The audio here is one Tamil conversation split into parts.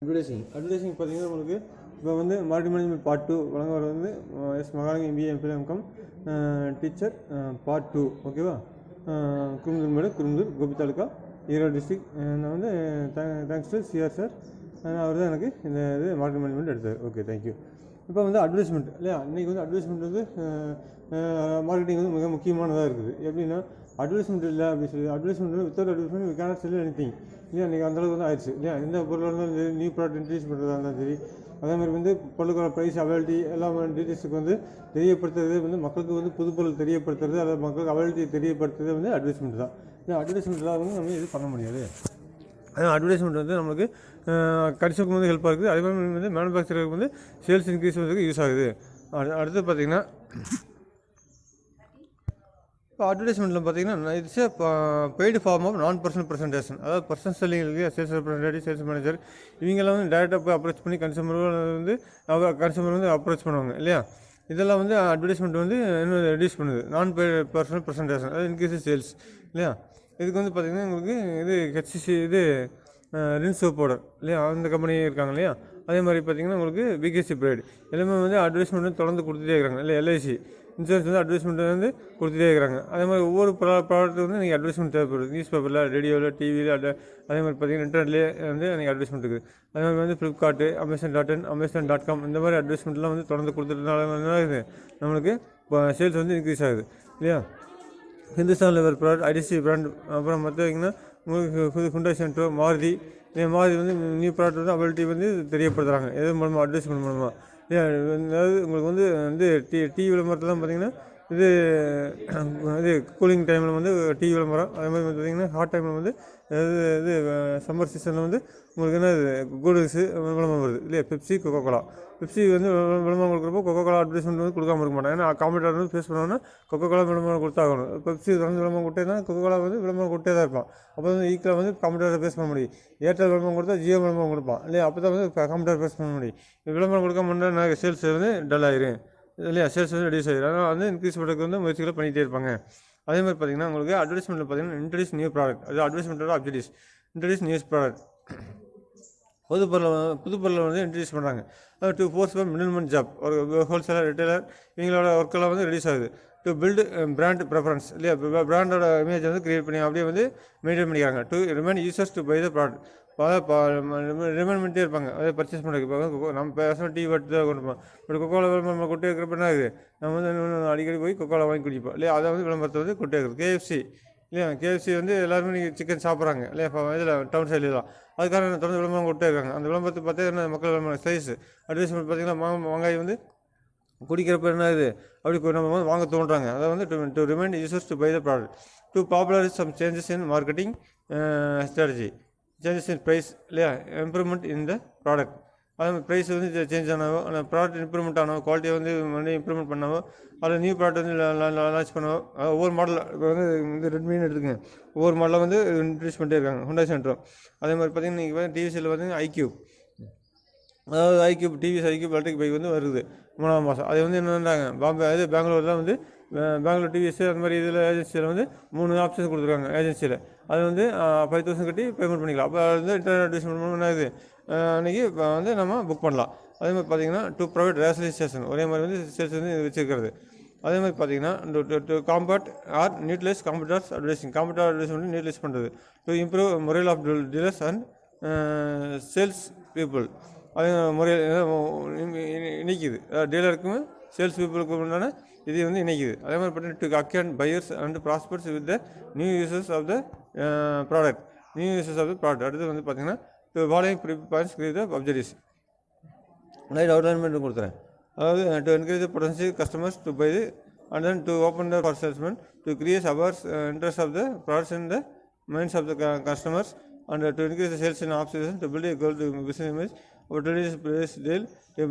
அட்வர்டைசிங் பார்த்தீங்கன்னா உங்களுக்கு இப்போ வந்து மார்க்கெட் மேனேஜ்மெண்ட் பார்ட் 2 வழங்குவர் வந்து எஸ் மகாலிங்கம் எம்பிஏ எம்பிஎம்கம் டீச்சர் பார்ட் 2 ஓகேவா. குருந்தூர் கோபி தாலுக்கா ஈரோடு டிஸ்ட்ரிக்ட். நான் வந்து தேங்க்ஸ் டு சிஆர் சார், அவர் தான் எனக்கு இந்த இது மார்க்கெட் மேனேஜ்மெண்ட் எடுத்தார். Okay, thank you. இப்போ வந்து அட்வர்டைஸ்மெண்ட் இல்லையா, இன்றைக்கி வந்து அட்வர்டைஸ்மெண்ட் வந்து மார்க்கெட்டிங் வந்து மிக முக்கியமானதாக இருக்குது. எப்படின்னா அட்வர்டைஸ்மெண்ட் இல்லை அப்படின்னு சொல்லி advertisement without advertisement we cannot sell anything இல்லையா. இன்றைக்கி அந்தளவுக்கு வந்து ஆயிடுச்சு இல்லையா. எந்த பொருளாக இருந்தாலும் சரி, நியூ ப்ராடக்ட் இன்ட்ரடியூஸ் பண்ணுறதா இருந்தாலும் சரி, அதே மாதிரி வந்து பொருளுக்கான ப்ரைஸ் அவைலிட்டி எல்லாம் டீட்டெயில்ஸுக்கு வந்து தெரியப்படுத்துறது வந்து மக்களுக்கு வந்து புது பொருள் தெரியப்படுத்துறது, அதை மக்களுக்கு அவைலிட்டி தெரியப்படுத்துறது வந்து அட்வர்டைஸ்மெண்ட் தான். இந்த அட்வர்டைஸ்மெண்ட்டில் வந்து நம்ம இது பண்ண முடியாது. அதனால் அட்வர்டைஸ்மெண்ட் வந்து நம்மளுக்கு கன்சியூமருக்கு வந்து ஹெல்ப்பாக இருக்குது. அதே மாதிரி வந்து மேனுஃபேக்சருக்கு வந்து சேல்ஸ் இன்க்ரீஸ் பண்ணுறதுக்கு யூஸ் ஆகுது. அடுத்து பார்த்திங்கன்னா இப்போ அட்வர்டைஸ்மெண்ட்டில் பார்த்தீங்கன்னா இட்ஸ் பெய்டு ஃபார்ம் ஆஃப் நான் பர்சனல் ப்ரெசன்டேஷன். அதாவது பர்சனல் செல்லிங் இருக்குது, சேல்ஸ் ரெப்ரஸன்டேட்டிவ், சேல்ஸ் மேனேஜர், இவங்கெல்லாம் வந்து டேரெக்டாக போய் அப்ரோச் பண்ணி கன்சூமர் வந்து அப்ரோச் பண்ணுவாங்க இல்லையா. இதெல்லாம் வந்து அட்வர்டைஸ்மெண்ட் வந்து இன்னும் ரெடியூஸ் பண்ணுது. நான் பர்சனல் ப்ரெசன்டேஷன் அது இன்க்ரீஸ் சேல்ஸ் இல்லையா. இதுக்கு வந்து பார்த்திங்கன்னா உங்களுக்கு இது ஹெச்சிசி இது ரின் சோப் பவுடர் இல்லையா, அந்த கம்பெனி இருக்காங்க இல்லையா. அதே மாதிரி பார்த்திங்கன்னா உங்களுக்கு பிகேசி பிரைட் எல்லாமே வந்து அட்வர்டைஸ்மெண்ட் வந்து தொடர்ந்து கொடுத்துட்டே இருக்கிறாங்க இல்லை. எல்ஐசி இன்சூரன்ஸ் வந்து அட்வர்டைஸ்மெண்ட் வந்து கொடுத்துட்டே இருக்கிறாங்க. அதே மாதிரி ஒவ்வொரு ப்ராடக்ட் வந்து நீங்கள் அட்வர்டைஸ்மெண்ட் தேவைப்படுது. நியூஸ் பேப்பரில், ரேடியோவில், டிவியில், அதே மாதிரி பார்த்திங்கன்னா இன்டர்நெட்லேயே வந்து நீங்கள் அட்வர்டைஸ்மெண்ட் இருக்குது. அதே மாதிரி வந்து ஃப்ளிப்கார்ட்டு, Amazon.in, Amazon.com இந்த மாதிரி அட்வர்டைஸ்மெண்ட்லாம் வந்து தொடர்ந்து கொடுத்துட்டதுனால என்ன ஆகுது, நம்மளுக்கு இப்போ சேல்ஸ் வந்து இன்க்ரீஸ் ஆகுது இல்லையா. Hindustan level product, ITC brand, அப்புறம் பார்த்தீங்கன்னா உங்களுக்கு ஹுண்டாய் சென்ட்ரோ, மாருதி வந்து நியூ ப்ராடக்ட் வந்து அவைலிட்டி வந்து தெரியப்படுத்துகிறாங்க. எது மூலமாக அட்வர்டைஸ்மெண்ட் மூலமாக இல்லையா. அதாவது உங்களுக்கு வந்து டிவி விளம்பரத்தில் தான் பார்த்திங்கன்னா இது கூலிங் டைமில் வந்து டிவி விளம்பரம். அதே மாதிரி பார்த்திங்கன்னா ஹாட் டைமில் வந்து இது சம்மர் சீசனில் வந்து உங்களுக்கு என்ன கூல்ட்ரிங்க்ஸு விளம்பரம் வருது இல்லையா. பெப்சி, கொக்கோகோலா வந்து விளம்பரம் கொடுக்குறப்போ கொக்கோகோலா அட்வர்டைஸ்மெண்ட் வந்து கொடுக்காம இருக்க மாட்டாங்க. ஏன்னா காம்படிட்டர் வந்து ஃபேஸ் பண்ணோன்னா கொக்கோகோலா விளம்பரம் கொடுத்தாகணும். பெப்சி வந்து விளம்பரம் கொடுத்தே தான் கொக்கோகோலா வந்து விளம்பரம் கொடுத்தே தான் இருப்பான். அப்போ வந்து ஈக்குவலாக வந்து காம்படிட்டரை ஃபேஸ் பண்ண முடியும். ஏர்டெல் விளம்பரம் கொடுத்தா ஜியோ விளம்பரம் கொடுப்பான் இல்லையா. அப்போ தான் வந்து காம்படிட்டர் ஃபேஸ் பண்ண முடியும். விளம்பரம் கொடுக்க முன்னாடி சேல்ஸ் வந்து டல் ஆயிரும் இல்லையா, சேல்ஸ் வந்து ரெடியூஸ் ஆகிடும். அதனால் வந்து இன்க்ரீஸ் பண்ணுறதுக்கு வந்து முயற்சிகளை பண்ணிகிட்டே இருப்பாங்க. அதே மாதிரி பார்த்திங்கன்னா உங்களுக்கு அட்வர்டைஸ்மெண்ட்டில் பார்த்திங்கன்னா இன்ட்ரடியூஸ் நியூ ப்ராடக்ட், அது அட்வர்டைஸ்மெண்ட்டோட அப்ஜெக்டிவ்ஸ். இன்ட்ரடியூஸ் நியூஸ் ப்ராடக்ட் புது பொருளை வந்து இன்ட்ரடியூஸ் பண்ணுறாங்க. To force for middleman job, ஒரு ஹோல்சேலர், ரிட்டைலர் இவங்களோட ஒர்க்கெல்லாம் வந்து ரெடியூஸ் ஆகுது. டு பில்டு பிராண்ட் ப்ரெஃபரன்ஸ் இல்லையா, பிராண்டோட இமேஜ் வந்து கிரியேட் பண்ணி அப்படியே வந்து மெயின்டைன் பண்ணிக்கிறாங்க. To remind users to buy the product, remind பண்ணிட்டே இருப்பாங்க அதை பர்ச்சேஸ் பண்ணுறதுக்கு. இப்போ நம்ம பேசணும் டீ வட்டு தான் கொண்டு போவோம். இப்படி கொக்கோலா விளம்பரம் நம்ம கொட்டே இருக்கிறப்ப என்ன ஆகுது, நம்ம வந்து அடிக்கடி போய் கொக்கோலா வாங்கி குடிப்போம் இல்லையா. அதை வந்து விளம்பரத்தை வந்து கொட்டே இருக்குது. கேஎஃப்சி இல்லையா, கேஎஃப்சி வந்து எல்லாருமே நீங்கள் சிக்கன் சாப்பிட்றாங்க இல்லையா, இதில் டவுன் சைட்லாம். அதுக்காக தொடர்ந்து விளம்பரம் கொடுத்தே இருக்காங்க. அந்த விளம்பரத்தை பார்த்தே என்ன மக்கள் விளம்பரம் சைஸ் அட்வர்டைஸ்மெண்ட் பார்த்திங்கன்னா வெங்காயம் வந்து குடிக்கிறப்ப என்ன இது அப்படி நம்ம வந்து வாங்க தோன்றாங்க. அதை வந்து to remind users to buy the product. To popularize some changes in marketing strategy, changes in price இல்லையா, இம்ப்ரூவ்மெண்ட் இன் த ப்ராடக்ட். அது ப்ரைஸ் வந்து சேஞ்ச் ஆனாவோ, அந்த ப்ராடக்ட் இம்ப்ரூவ்மெண்ட் ஆனவோ, குவாலிட்டியை வந்து இம்ப்ரூவ்மெண்ட் பண்ணவோ, அதில் நியூ ப்ராடக்ட் வந்து லான்ச் பண்ணவோ, ஒவ்வொரு மாடல் இப்போ வந்து இந்த ரெட்மின்னு எடுத்துக்கங்க, ஒவ்வொரு மாடலில் வந்து இன்ட்ரடியூஸ் பண்ணிட்டே இருக்காங்க. ஹுண்டாய் சென்ட்ரோ அதே மாதிரி பார்த்திங்கன்னா நீங்கள் டிவிஎஸ்சியில் பார்த்திங்கன்னா ஐக்யூப், அதாவது டிவிஎஸ் ஐக்யூப் எலக்ட்ரிக் பைக் வந்து வருது 3ஆம் மாதம். அது வந்து என்னென்னாங்க பெங்களூரில் வந்து பெங்களூர் டிவிஎஸ் அந்த மாதிரி இதில் ஏஜென்சியில் வந்து 3 ஆப்ஷன்ஸ் கொடுத்துருக்காங்க ஏஜென்சியில். அது வந்து 5000 கட்டி பேமெண்ட் பண்ணிக்கலாம். அப்போ அது வந்து இன்டர்நெட் அட்வர்டைஸ்மெண்ட் மூலம் என்ன ஆகுது, அன்றைக்கி வந்து நம்ம புக் பண்ணலாம். அதே மாதிரி பார்த்திங்கன்னா டு ப்ரொவைட் ரேஷனலைசேஷன், ஒரே மாதிரி வந்து சேல்ஸ் வந்து வச்சுருக்கிறது. அதே மாதிரி பார்த்திங்கன்னா to combat or neutralise competitors advertisement neutralise பண்ணுறது. To improve morale of dealers and sales people, அதே முறையில் இணைக்குது. டீலருக்கும் சேல்ஸ் பீப்புளுக்கு உண்டான இது வந்து இணைக்குது. அதே மாதிரி பார்த்தீங்கன்னா to acquire buyers and prospers with the new users of the product. அடுத்து வந்து பார்த்தீங்கன்னா to following points create the objectives. Light அவுட்லைன்மெண்ட் கொடுத்துறேன். அதாவது to encourage the potential customers to buy and then to open the for salesmen, to create ours interest of the products in the minds of the customers and to increase the sales in off-season, to build a goal to business image, or to reduce price deal, to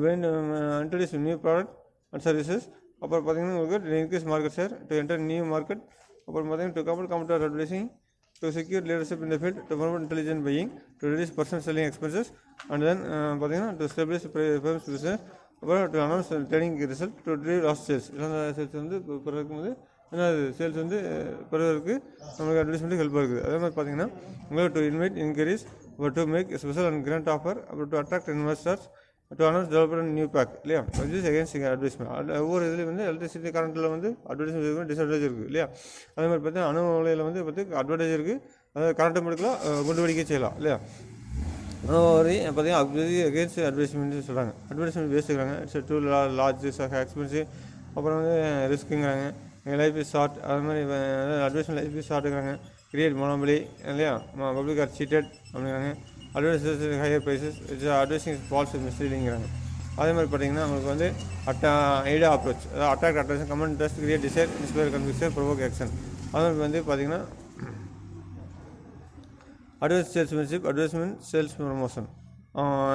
introduce new product and services. அப்புறம் பார்த்தீங்கன்னா உங்களுக்கு to increase market share, to enter new market. அப்புறம் பார்த்தீங்கன்னா to couple competitor advertising, to secure leadership in the field, to promote intelligent buying, to reduce personal selling expenses, and then பார்த்தீங்கன்னா to stabilize firm's business. அப்புறம் to announce training result, to drive lost sales. இதெல்லாம் சேல்ஸ் வந்து பிறக்கும் போது ஏன்னா அது சேல்ஸ் வந்து பெறுவதற்கு நம்மளுக்கு அட்வர்டைஸ்மெண்ட்டு ஹெல்ப்பாக இருக்குது. அதே மாதிரி பார்த்திங்கன்னா உங்களுக்கு to invite increase to make a special and grant offer, to attract investors, to announce development new pack இல்லையா. this is against advertisement. ஒவ்வொரு இதுலேயும் வந்து எலக்ட்ரிசிட்டி கரண்ட்டில் வந்து அட்வர்டைஸ்மெண்ட் இருக்குது, டிஸ்அட்வான்டேஜ் இருக்குது இல்லையா. அதே மாதிரி பார்த்தீங்கன்னா அணு உலையில் வந்து பார்த்து அட்வான்டேஜ் இருக்குது, அதாவது கரண்ட்டும் எடுக்கலாம், குண்டு வெடிக்க செய்யலாம் இல்லையா. பார்த்தீங்கன்னா அகேன்ஸ்ட் அட்வர்டைஸ்மெண்ட் சொல்கிறாங்க, அட்வர்டைஸ்மெண்ட் பேசிக்கிறாங்க. இட்ஸ் டூ லார்ஜ் எக்ஸ்பென்சிவ், அப்புறம் வந்து ரிஸ்க்குங்கிறாங்க, லைஃப் இஸ் ஷார்ட், அது மாதிரி அட்வர்டைஸ்மெண்ட் லைஃப் இஸ் ஷார்ட்டுங்கிறாங்க. கிரியேட் மொனோபலி இல்லையா, பப்ளிக் ஆர் சீட்டட் அப்படிங்கிறாங்க. Advertise higher prices, it's advertising false மிஸ்லீடிங்கிறாங்க. அதே மாதிரி பார்த்தீங்கன்னா உங்களுக்கு வந்து ஐடியா அப்ரோச், அதாவது attract attraction, comment interest, create desire, inspire conviction, provoke action. அது மாதிரி வந்து பார்த்தீங்கன்னா சேல்ஸ்மேன்ஷிப், அட்வர்டைஸ்மெண்ட், சேல்ஸ் ப்ரமோஷன்,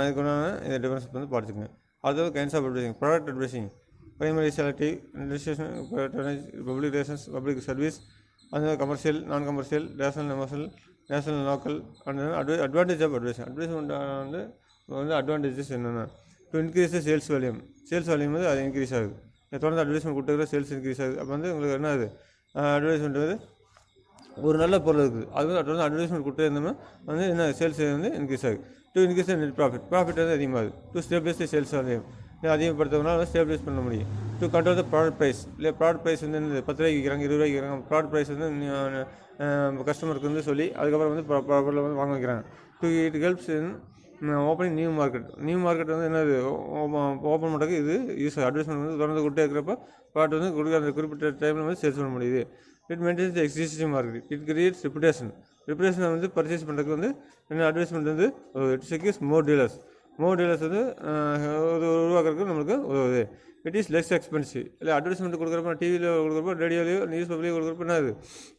இதுக்கு இந்த டிஃபரன்ஸ் வந்து பார்த்துக்குங்க. அதாவது kinds of advertising, product advertising, primary selective, registration, public relations, public service, அந்த commercial, non commercial, national emotional, national local. And advantage of advertisement வந்து அட்வான்டேஜஸ் என்னென்னா to increase the sales volume, sales volume வந்து அது இன்க்ரீஸ் ஆகுது. தொடர்ந்து அட்வர்டைஸ்மெண்ட் கொடுத்துக்கிற சேல்ஸ் இன்க்ரீஸ் ஆகுது. அப்போ வந்து உங்களுக்கு என்ன ஆகுது, அட்வர்டைஸ்மெண்ட் வந்து ஒரு நல்ல பொருள் இருக்குது, அது வந்து தொடர்ந்து அட்வர்டைஸ்மெண்ட் கொடுத்தே இருந்தோம்னா வந்து என்ன சேல்ஸ் வந்து இன்க்ரீஸ் ஆகுது. டு இன்க்ரீஸ் நெட் ப்ராஃபிட் வந்து அதிகமாகுது. To stabilise the sales volume, அதிகப்படுத்தவங்களால ஸ்டேபிளைஸ் பண்ண முடியும். To control the product price, இல்லை ப்ராடக்ட் ப்ரைஸ் வந்து 10 ரூபாய்க்கு விற்கிறாங்க, 20 ரூபாய்க்கு விற்கிறாங்க, ப்ராடக்ட் ப்ரைஸ் வந்து கஸ்டமருக்கு வந்து சொல்லி அதுக்கப்புறம் வந்து பொருளை வந்து வாங்க வைக்கிறாங்க. To it helps in opening new market வந்து என்னது ஓப்பன் பண்ணுறதுக்கு இது யூஸ் அட்வர்டைஸ்மெண்ட் வந்து தொடர்ந்து கொடுத்தே இருக்கிறப்ப ப்ராடக்ட் வந்து கொடுக்குற அந்த குறிப்பிட்ட டைமில் வந்து சேல்ஸ் பண்ண முடியுது. It maintains the existing market, it creates ரெப்புடேஷனை வந்து பர்ச்சேஸ் பண்ணுறதுக்கு வந்து என்ன அட்வர்டைஸ்மெண்ட் வந்து இட் செக்யூர்ஸ் மோர் டீலர்ஸ் வந்து உருவாக்குறதுக்கு நம்மளுக்கு உதவுது. இட் இஸ் லெஸ் எக்ஸ்பென்சிவ், இல்லை அட்வர்டைஸ்மெண்ட் கொடுக்குறப்ப டிவியில் கொடுக்குறப்போ, ரேடியோலையோ, நியூஸ் பேப்பர்லையோ கொடுக்குறப்ப என்ன ஆகுது,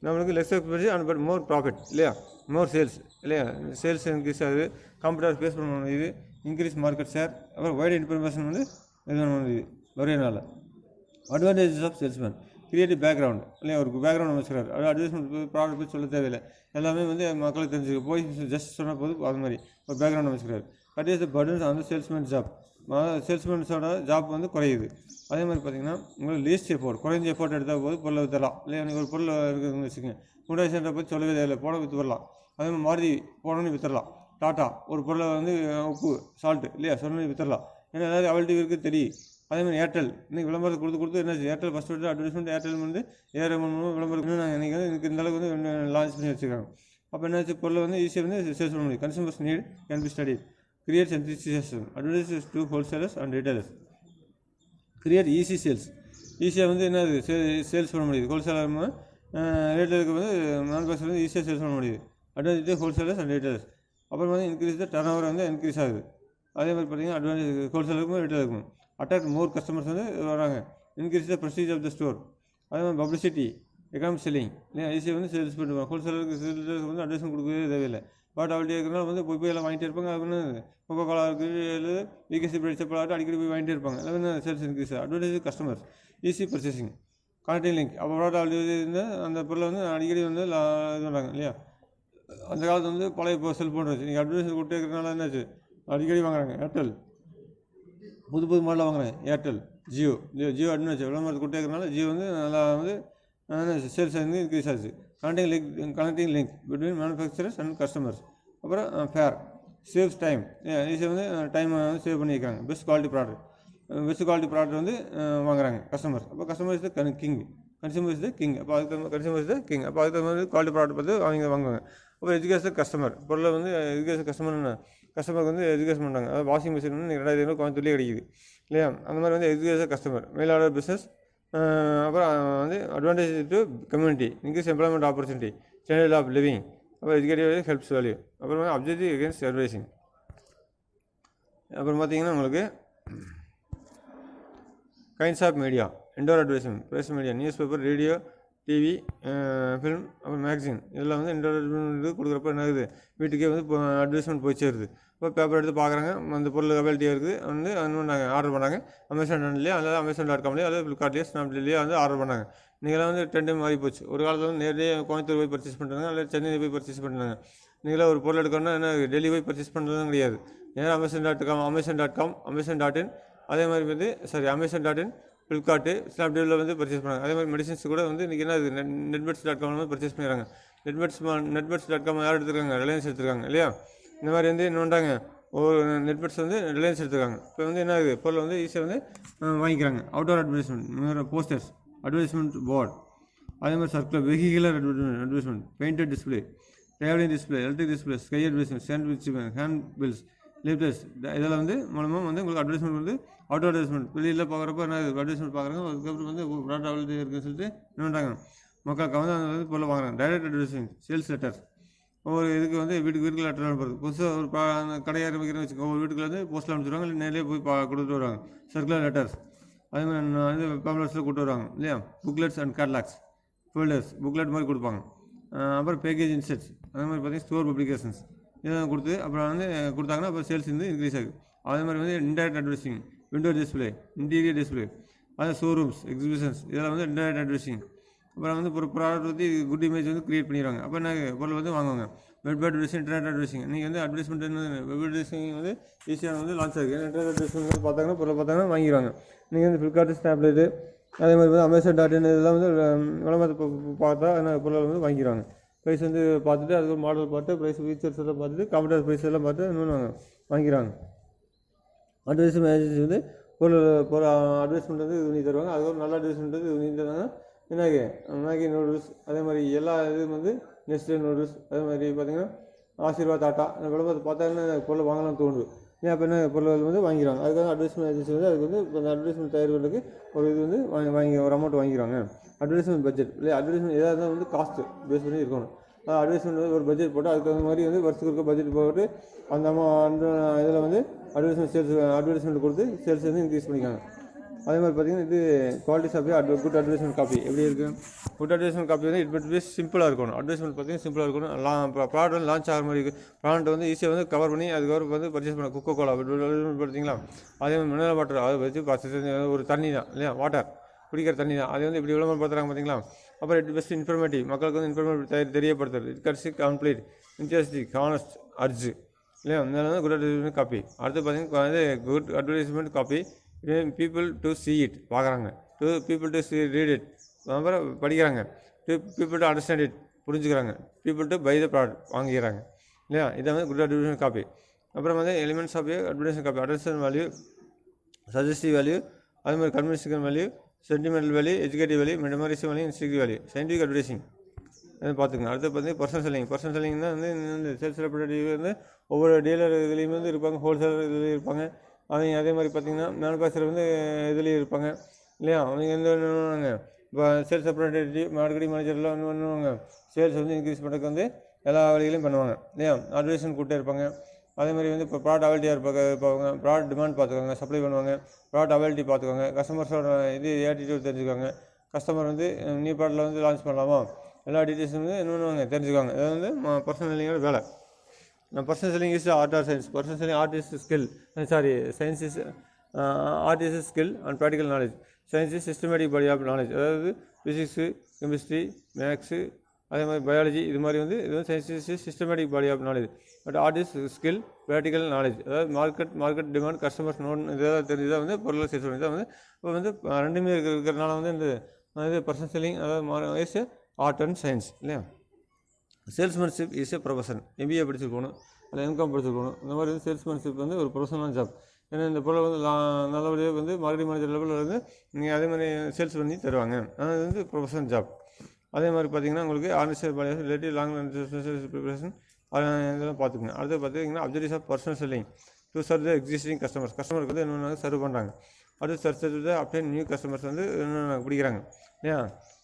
நம்மளுக்கு less expensive and but more profit இல்லையா, மோர் சேல்ஸ் இல்லையா, சேல்ஸ் இன்க்ரீஸ் ஆகுது, கம்ப்யூட்டர் ஃபேஸ் பண்ண முடியுது, இன்க்ரீஸ் மார்க்கெட் ஷேர், அப்புறம் வைட் இன்ஃபர்மேஷன் வந்து இது பண்ண முடியுது வரையனால. Advantages of salesman, creative background இல்லையா, ஒரு பேக்ரவுண்ட் அமைச்சிருக்காரு, அது அட்வர்டைஸ்மெண்ட் ப்ராடக்ட் பற்றி சொல்ல தேவையில்லை, எல்லாமே வந்து மக்களுக்கு தெரிஞ்சுக்க போய் ஜஸ்ட் சொன்ன போது அது மாதிரி ஒரு பேக்ரவுண்ட் அமைச்சிருக்காரு. Cut is the burdens on the salesman job, சேல்ஸ்மேன்ஸோட ஜாப் வந்து குறையுது. அதே மாதிரி பார்த்தீங்கன்னா உங்களுக்கு லீஸ்ட் எஃபோர்ட், குறைஞ்ச எஃபோர்ட் எடுத்தால் போது பொருளை விற்றலாம் இல்லையா. எனக்கு ஒரு பொருள் இருக்குதுன்னு வச்சுக்கோங்க, ஹுண்டாய் சென்டரை பற்றி சொல்லவே தேவையில்லை, போட விற்று வரலாம். அதே மாதிரி மாருதி போனோன்னு விற்றுடலாம். டாட்டா ஒரு பொருளை வந்து உப்பு சால்ட்டு இல்லையா சொன்னு விற்றுடலாம், ஏன்னா ஏதாவது அவள்கிட்ட இருக்குது தெரியும். அதே மாதிரி ஏர்டெல் இன்றைக்கி விளம்பரத்தை கொடுத்து என்ன ஏர்டெல் ஃபஸ்ட் விட்டு அட்வர்டைஸ்மெண்ட் ஏர்டெல் வந்து விளம்பரம் நாங்கள் இன்றைக்கி வந்து எனக்கு இந்த அளவுக்கு வந்து லான்ச் பண்ணி வச்சுருக்காங்க. அப்போ என்னாச்சு, பொருளை வந்து ஈஸியாக வந்து சேல்ஸ் பண்ண முடியும். Consumers need can be study, creates enthusiasm, advertises to wholesalers and retailers, create easy sales, ஈஸியாக வந்து என்னது சேல்ஸ் பண்ண முடியுது. ஹோல்சேலர் ரேட்டருக்கு வந்து மேனுஃபேக்சர் வந்து ஈஸியாக சேல்ஸ் பண்ண முடியுது. Advantage wholesalers and retailers. அப்புறம் வந்து இன்க்ரீஸ் த டர்ன் ஓவர் வந்து இன்க்ரீஸ் ஆகுது. அதே மாதிரி பார்த்தீங்கன்னா அட்வான்டேஜ் ஹோல்சேலருக்கும் ரீட்டைலருக்கும் அட்ராக்ட் மோர் கஸ்டமர்ஸ் வந்து வராங்க. Increase the prestige of the store. அதே மாதிரி பப்ளிசிட்டி, எக்கனாமிக் செல்லிங் இல்லையா, ஈஸியாக வந்து சேல்ஸ் பண்ணுவாங்க. ஹோல்சேலருக்கு ரீட்டைலருக்கு வந்து அட்வைஸ்மெண்ட் கொடுக்கவே தேவையில்லை. பட் அவள்கிட்ட இருக்கிறனால வந்து போய் எல்லாம் வாங்கிட்டே இருப்பாங்க. அது வந்து கொக்கோ கோலா இருக்குது, விகேசி பிரைட் செப்பலாட்டு அடிக்கடி போய் வாங்கிட்டே இருப்பாங்க. எல்லாமே sales increase. Advantage customers, easy purchasing, connecting link. அப்போ ப்ராடக்ட் இருந்தால் அந்த பொருளை வந்து அடிக்கடி வந்து இது பண்ணுறாங்க இல்லையா. அந்த காலத்தில் வந்து பழைய செல்ஃபோன் இருந்துச்சு, நீங்கள் அட்வர்டைஸ் கொடுத்தே இருக்கிறனால என்னாச்சு அடிக்கடி வாங்குறாங்க. ஏர்டெல் புது மாடலாக வாங்குறேன், ஏர்டெல், ஜியோ அட்வர்டைஸ் விளம்பரத்தை கொடுத்தே இருக்கிறனால ஜியோ வந்து நல்லா வந்து சேல்ஸ் வந்து இன்க்ரீஸ் ஆச்சு. Connecting link between manufacturers and customers. அப்புறம் ஃபேர், சேவ்ஸ் டைம், ஈஸியாக வந்து டைமை வந்து சேவ் பண்ணியிருக்காங்க. பெஸ்ட் குவாலிட்டி ப்ராடக்ட் வந்து வாங்குறாங்க கஸ்டமர்ஸ். அப்போ customer is the king, consumer is the king. அப்போ அதுக்கு மாதிரி குவாலிட்டி ப்ராடக்ட் பார்த்து அவங்க வாங்குவாங்க. அப்புறம் எஜுகேஷன் கஸ்டமர், பொருளை வந்து எஜுகேஷன் கஸ்டமருக்கு வந்து எஜுகேஷன் பண்ணுறாங்க. அதாவது வாஷிங் மிஷின் வந்து 2500 கோயம்புத்தூர்லேயே கிடைக்குது இல்லையா. அந்த மாதிரி வந்து education customer, mail order business. அப்புறம் வந்து advantage to community, increase employment opportunity, standard of living. அப்புறம் எஜுகேட்டிவ் ஹெல்ப்ஸ் வேல்யூ. அப்புறம் வந்து அப்ஜெக்டிவ் அகேன்ஸ்ட் அட்வர்டைசிங். அப்புறம் பார்த்தீங்கன்னா உங்களுக்கு kinds of media, indoor advertisement, press media, newspaper, radio, TV, film, அப்புறம் மேக்சின். இதெல்லாம் வந்து இன்டோர் அட்வர்டைஸ்மெண்ட் கொடுக்குறப்ப என்ன ஆகுது, வீட்டுக்கே வந்து அட்வர்டைஸ்மெண்ட் போய் சேருது. இப்போ பேப்பர் எடுத்து பார்க்குறாங்க, அந்த பொருள் அவைலபிலிட்டியாக இருக்குது வந்து நாங்கள் ஆர்டர் பண்ணாங்க. அமேசான்லேயே அல்லது Amazon.com அல்லது ஃப்ளிப்கார்ட்லேயே ஸ்னாப்டீல்லையே வந்து ஆர்டர் பண்ணாங்க. நீங்களாம் வந்து ட்ரெண்டு மாறி போச்சு. ஒரு காலத்தில் வந்து நேரடியாக கோயம்புத்தூர் போய் பர்ச்சேஸ் பண்ணுறாங்க, அல்லது சென்னையில் போய் பர்ச்சேஸ் பண்ணுறாங்க. நீங்களாம் ஒரு பொருள் எடுக்கணும்னா என்ன டெல்லி போய் பர்ச்சேஸ் பண்ணுறதும் கிடையாது. ஏன்னா Amazon.com, Amazon.in, அதே மாதிரி வந்து Amazon.in, ஃப்ளிப்கார்ட்டு, ஸ்னாப்டீலில் வந்து பர்ச்சேஸ் பண்ணாங்க. அதே மாதிரி மெடிசன்ஸ் கூட வந்து இன்றைக்கி என்ன நெட்பெட்ஸ்.com வந்து பர்ச்சேஸ் பண்ணிடுறாங்க. நெட்பெட்ஸ்.com யார் எடுத்துருக்காங்க, ரிலையன்ஸ் எடுத்துருக்காங்க இல்லையா. இந்த மாதிரி வந்து என்ன பண்ணுறாங்க, ஒரு நெட்வொர்க்ஸ் வந்து ரிலையன்ஸ் எடுத்துருக்காங்க. இப்போ வந்து என்ன ஆகுது, பொருள் வந்து ஈஸியாக வந்து வாங்கிக்கிறாங்க. Outdoor advertisement, posters, advertisement board, அதே மாதிரி circular, vehicular advertisement, painted display, travelling display, electric display, sky advertisement, sandwich, hand bills, lifters, இதெல்லாம் வந்து மூலமாக வந்து உங்களுக்கு அட்வர்டைஸ்மெண்ட் வந்து அவுட் அட்வர்டைஸ்மெண்ட் வெளியில் பார்க்குறப்ப என்ன அட்வர்டைஸ்மெண்ட் பார்க்குறாங்க. அதுக்கப்புறம் வந்து ப்ராடக்ட் அவைலபிலிட்டி இருக்குன்னு சொல்லிட்டு என்ன பண்ணுறாங்க, மக்களுக்கு வந்து அந்த வந்து பொருளை வாங்குறாங்க. டைரக்ட் அட்வர்டைஸ்மெண்ட், சேல்ஸ் லெட்டர், ஒவ்வொரு இதுக்கு வந்து வீட்டுக்கு லெட்டர் அனுப்புறது. புதுசாக ஒரு அந்த கடை ஆரம்பிக்கிறேன்னு வச்சுக்கோ, ஒவ்வொரு வீட்டுக்கு வந்து போஸ்ட்டில் அனுப்பிச்சிடுவாங்க, இல்லை நேரிலே போய் கொடுத்துட்டு வருவாங்க. சர்க்குலர் லெட்டர்ஸ், அதே மாதிரி இது பேம்ப்ளெட்ஸில் கொடுத்து வருவாங்க இல்லையா. Booklets and catalogues, folders, booklet மாதிரி கொடுப்பாங்க. அப்புறம் பேக்கேஜ் இன்செட்ஸ், அதே மாதிரி பார்த்தீங்கன்னா ஸ்டோர் பப்ளிகேஷன்ஸ், இதெல்லாம் கொடுத்து அப்புறம் வந்து கொடுத்தாங்கன்னா அப்புறம் சேல்ஸ் வந்து இன்க்ரீஸ் ஆகுது. அதே மாதிரி வந்து indirect advertising, window display, interior display, அது ஷோரூம்ஸ், எக்ஸிபிஷன்ஸ், இதெல்லாம் வந்து இன்டைரக்ட் அட்வர்டைசிங். அப்புறம் வந்து ஒரு ப்ராடக்ட் வந்து குட் இமேஜ் வந்து க்ரியேட் பண்ணிடுவாங்க. அப்போ என்ன பொருள் வந்து வாங்குவாங்க. Web advertising, internet advertising. நீங்கள் வந்து அட்வர்டைஸ்மெண்ட் வெப் அட்வர்டைசிங் வந்து ஈஸியாக வந்து லான்ச் ஆகுது. இன்டர்நெட் அட்வர்டைஸ்மெண்ட் வந்து பார்த்தாங்கன்னா பொருளை பார்த்தாங்கன்னா வாங்கிடுவாங்க. நீங்கள் வந்து ஃப்ளிப்கார்ட், ஸ்னாப்லைட்டு, அதே மாதிரி வந்து Amazon.in இதெல்லாம் வந்து விளம்பரத்தை பார்த்தா என்ன பொருளை வந்து வாங்கிடுவாங்க. ப்ரைஸ் வந்து பார்த்துட்டு அதுக்கு ஒரு மாடல் பார்த்து ப்ரைஸ் ஃபீச்சர்ஸ் எல்லாம் பார்த்துட்டு கம்ப்யூட்டர் ப்ரைஸ் எல்லாம் பார்த்து இன்னொன்று வாங்கிக்கிறாங்க. அட்வர்டைஸ்மெண்ட் ஏஜென்சி வந்து பொருள் அட்வர்டைஸ்மெண்ட் வந்து இது பண்ணி தருவாங்க. அதுக்கப்புறம் நல்ல அட்வர்டைஸ்மெண்ட் வந்து இது பண்ணி தருவாங்க. மேகி நூடுல்ஸ், அதே மாதிரி எல்லா இதுவும் வந்து நெஸ்டே நூடுல்ஸ், அதே மாதிரி பார்த்திங்கன்னா ஆசீர்வாத் ஆட்டா, இந்த விளம்பரத்தை பார்த்தாங்கன்னா பொருளை வாங்கலாம்னு தோணுது. ஏன் அப்போ என்ன பொருள் வந்து வாங்கிடுவாங்க. அதுக்கு வந்து அட்வர்டைஸ்மெண்ட் ஏஜென்சி வந்து அதுக்கு வந்து இப்போ அந்த அட்வர்டைஸ்மெண்ட் தயார் பண்ணுறதுக்கு ஒரு இது வந்து வாங்கி ஒரு அமௌண்ட் வாங்கிக்கிறாங்க. அட்வர்டைஸ்மெண்ட் பட்ஜெட் இல்லை, அட்வர்டைஸ்மெண்ட் எதாக இருந்தால் வந்து காஸ்ட்டு பேஸ் பண்ணி இருக்கணும். அட்வர்டைஸ்மெண்ட் வந்து ஒரு பட்ஜெட் போட்டு அதுக்கு தகுந்த மாதிரி வந்து வருஷத்துக்கு இருக்க பட்ஜெட் போட்டு அந்த இதில் வந்து அட்வர்டைஸ்மெண்ட் கொடுத்து சேல்ஸ் வந்து இன்க்ரீஸ் பண்ணிக்காங்க. அதே மாதிரி பார்த்திங்கன்னா இது qualities of good advertisement copy எப்படி இருக்குது. குட் அட்வர்டைஸ்மெண்ட் காப்பி வந்து இட் பட் பி சிம்பிளாக இருக்கணும். அட்வர்டைஸ்மெண்ட் பார்த்திங்கன்னா சிம்பிளாக இருக்கணும். ப்ராடக்ட் வந்து லான்ச் ஆகிற மாதிரி இருக்குது. ப்ராடக்ட் வந்து ஈஸியாக வந்து கவர் பண்ணி அதுக்கப்புறம் வந்து பர்ச்சேஸ் பண்ண கொக்கோ கோலா பார்த்தீங்களா, அதே மாதிரி மினரல் வாட்டர் அதை வச்சு ஒரு தண்ணி தான் இல்லையா, வாட்டர் குடிக்கிற தண்ணி தான். அது வந்து இப்படி விளம்பரம் பார்த்துறாங்க பார்த்தீங்களா. அப்புறம் இட் பெஸ்ட் இன்ஃபர்மேட்டிவ், மக்களுக்கு வந்து இன்ஃபர்மேட்டிவ் தெரியப்படுத்துறது. It catchy complete interesting honest urge இல்லையா, இந்த வந்து குட் அட்வர்டைஸ்மெண்ட் காப்பி. அடுத்து பார்த்தீங்கன்னா good advertisement copy people to see it பார்க்குறாங்க, to people to read it அப்புறம் படிக்கிறாங்க, to people to understand it புரிஞ்சுக்கிறாங்க, people to buy the product வாங்கிக்கிறாங்க இல்லையா. இதை வந்து குட் அட்வர்டைஸ்மெண்ட் காப்பி. அப்புறம் வந்து elements of advertisement copy, advertisement value, suggestive value, அதே மாதிரி convincing value, sentimental value, educative value, memories value, instructive value, scientific advertising பார்த்துக்கங்க. அடுத்து பார்த்தீங்கன்னா பர்சனல் செல்லிங். பர்சனல் செல்லிங் தான் வந்து சேல்ஸ் ரெப்ரஸன்டேட்டிவ் வந்து ஒவ்வொரு டீலர் இதுலேயுமே வந்து இருப்பாங்க, ஹோல்சேலர் இதுலேயும் இருப்பாங்க. அவங்க அதே மாதிரி பார்த்திங்கன்னா மேனுஃபேக்சர் வந்து இதுலேயும் இருப்பாங்க இல்லையா. அவங்க எந்த பண்ணுவாங்க, இப்போ சேல்ஸ் ரெப்ரஸன்டேட்டிவ், மார்க்கெட்டிங் மேனேஜர்லாம் வந்து பண்ணுவாங்க, சேல்ஸ் வந்து இன்க்ரீஸ் பண்ணுறதுக்கு வந்து எல்லா வழிகளையும் பண்ணுவாங்க இல்லையா. அட்வர்டைஸ்மெண்ட் கூட்டே இருப்பாங்க. அதே மாதிரி வந்து இப்போ ப்ராடக்ட் அவைலிட்டியாக இருப்பாங்க, ப்ராடக்ட் டிமாண்ட் பார்த்துக்கோங்க, சப்ளை பண்ணுவாங்க, ப்ராடக்ட் அவைலிட்டி பார்த்துக்கோங்க, கஸ்டமர்ஸோட இது ஆட்டிடியூட் தெரிஞ்சுக்காங்க, கஸ்டமர் வந்து நியூ ப்ராடக்ட்டில் வந்து லான்ச் பண்ணலாமா எல்லா டீட்டெயில்ஸ் வந்து என்ன பண்ணுவாங்க தெரிஞ்சுக்காங்க. அது வந்து பர்சனல் செல்லிங்கோட வேலை. Personal selling is art or science. Personal selling art is skill, science is art is skill and practical knowledge. Science is systematic body of knowledge. அதாவது ஃபிசிக்ஸு, கெமிஸ்ட்ரி, மேக்ஸு, அதே மாதிரி பயாலஜி, இது மாதிரி வந்து இது வந்து science is systematic body of knowledge. But art is skill, practical knowledge. அதாவது மார்க்கெட் டிமாண்ட், கஸ்டமர்ஸ் நோன், இதெல்லாம் தெரிஞ்சுதான் வந்து பொருளை சேல்ஸ் பண்ணி தான் வந்து இப்போ வந்து ரெண்டுமே இருக்கிறதுனால வந்து இந்த இது பர்சனல் செல்லிங் அதாவது இஸ் ஆர்ட் அண்ட் சயின்ஸ் இல்லையா. Salesmanship is a profession. MBA படிச்சிருக்கணும், இல்லை எம்காம் படிச்சிருக்கணும். இந்த மாதிரி வந்து சேல்ஸ்மேன்ஷிப் வந்து ஒரு ப்ரொஃபஷனல் ஜாப். ஏன்னா இந்த பொருளை வந்து நல்லபடியாக வந்து மார்க்கெட்டிங் மேனேஜர் லெவலில் வந்து நீங்கள் அதே மாதிரி சேல்ஸ் பண்ணி தருவாங்க. அது வந்து ப்ரொஃபஷனல் ஜாப். அதே மாதிரி பார்த்தீங்கன்னா உங்களுக்கு organisation policy, relative long preparation இதெல்லாம் பார்த்துக்கங்க. அடுத்து பார்த்தீங்கன்னா objectives of personal selling to serve the existing கஸ்டமருக்கு வந்து என்னென்ன சர்வ் பண்ணுறாங்க. அடுத்து சர்வ் அப்டேன் நியூ கஸ்டமர்ஸ் வந்து என்னென்ன பிடிக்கிறாங்க இல்லையா.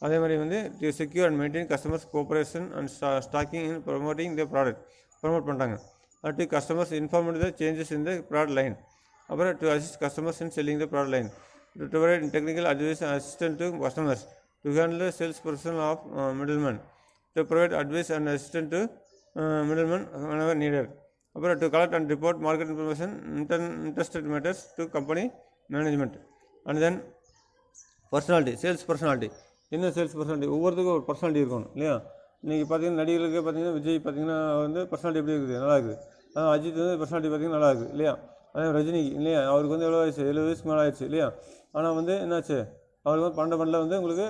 அதே மாதிரி வந்து to secure and maintain customers cooperation and stocking in promoting the product promote பண்ணுறாங்க. To customers inform the changes in the product line. அப்புறம் to assist customers in selling the product line. To provide technical advice assistant to customers. To handle the sales person of middleman. To provide advice and assistant to middleman whenever needed. அப்புறம் to collect and report market information interested matters to company management. And then personality, sales personality. என்ன சேல்ஸ் பர்சனாலிட்டி, ஒவ்வொருத்துக்கும் ஒரு பர்சனாலிட்டி இருக்கணும் இல்லையா. இன்றைக்கி பார்த்தீங்கன்னா நடிகர்களுக்கு பார்த்தீங்கன்னா விஜய் பார்த்தீங்கன்னா வந்து பர்சனாலிட்டி எப்படி இருக்குது, நல்லா இருக்குது. அஜித் வந்து பர்சனாலிட்டி பார்த்தீங்கன்னா நல்லா இருக்குது இல்லையா. அதே ரஜினி இல்லையா, அவருக்கு வந்து எவ்வளோ வயசு, 70 வயசுக்கு மேலே ஆயிடுச்சு இல்லையா. ஆனால் வந்து என்னாச்சு, அவருக்கு வந்து 12 வந்து உங்களுக்கு